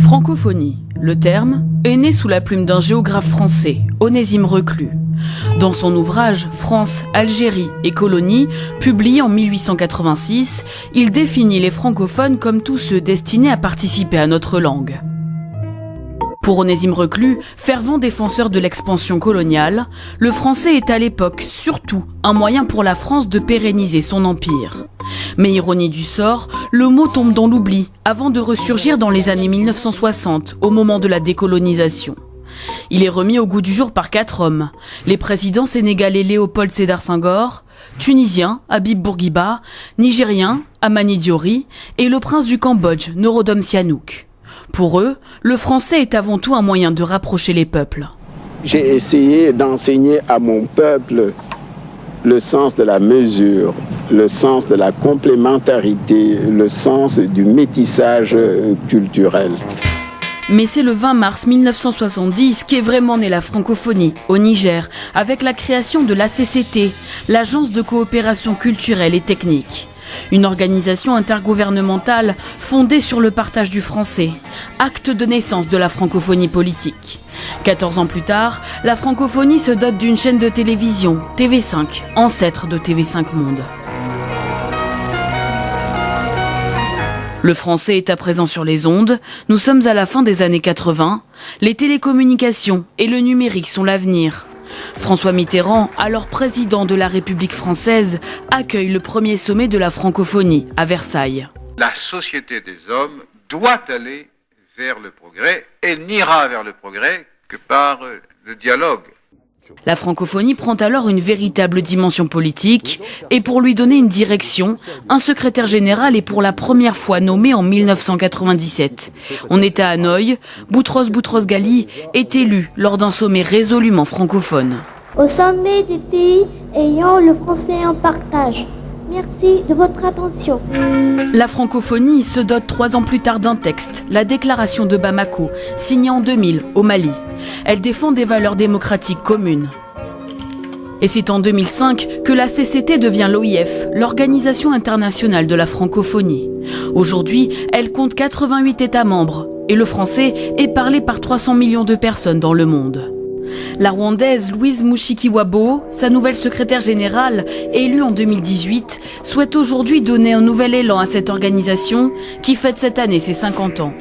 Francophonie, le terme, est né sous la plume d'un géographe français, Onésime Reclus. Dans son ouvrage « France, Algérie et colonies », publié en 1886, il définit les francophones comme tous ceux destinés à participer à notre langue. Pour Onésime Reclus, fervent défenseur de l'expansion coloniale, le français est à l'époque surtout un moyen pour la France de pérenniser son empire. Mais ironie du sort, le mot tombe dans l'oubli avant de ressurgir dans les années 1960, au moment de la décolonisation. Il est remis au goût du jour par 4 hommes, les présidents sénégalais Léopold Sédar Senghor, tunisien Habib Bourguiba, nigérien Amani Diori et le prince du Cambodge Norodom Sihanouk. Pour eux, le français est avant tout un moyen de rapprocher les peuples. J'ai essayé d'enseigner à mon peuple le sens de la mesure, le sens de la complémentarité, le sens du métissage culturel. Mais c'est le 20 mars 1970 qu'est vraiment née la francophonie au Niger, avec la création de l'ACCT, l'Agence de coopération culturelle et technique. Une organisation intergouvernementale fondée sur le partage du français, acte de naissance de la francophonie politique. 14 ans plus tard, la francophonie se dote d'une chaîne de télévision, TV5, ancêtre de TV5 Monde. Le français est à présent sur les ondes, nous sommes à la fin des années 80, les télécommunications et le numérique sont l'avenir. François Mitterrand, alors président de la République française, accueille le premier sommet de la francophonie à Versailles. La société des hommes doit aller vers le progrès et n'ira vers le progrès que par le dialogue. La francophonie prend alors une véritable dimension politique et pour lui donner une direction, un secrétaire général est pour la première fois nommé en 1997. On est à Hanoï, Boutros Boutros-Ghali est élu lors d'un sommet résolument francophone. Au sommet des pays ayant le français en partage. Merci de votre attention. La francophonie se dote 3 ans plus tard d'un texte, la déclaration de Bamako, signée en 2000 au Mali. Elle défend des valeurs démocratiques communes. Et c'est en 2005 que la CCT devient l'OIF, l'Organisation internationale de la francophonie. Aujourd'hui, elle compte 88 États membres et le français est parlé par 300 millions de personnes dans le monde. La Rwandaise Louise Mushikiwabo, sa nouvelle secrétaire générale, élue en 2018, souhaite aujourd'hui donner un nouvel élan à cette organisation qui fête cette année ses 50 ans.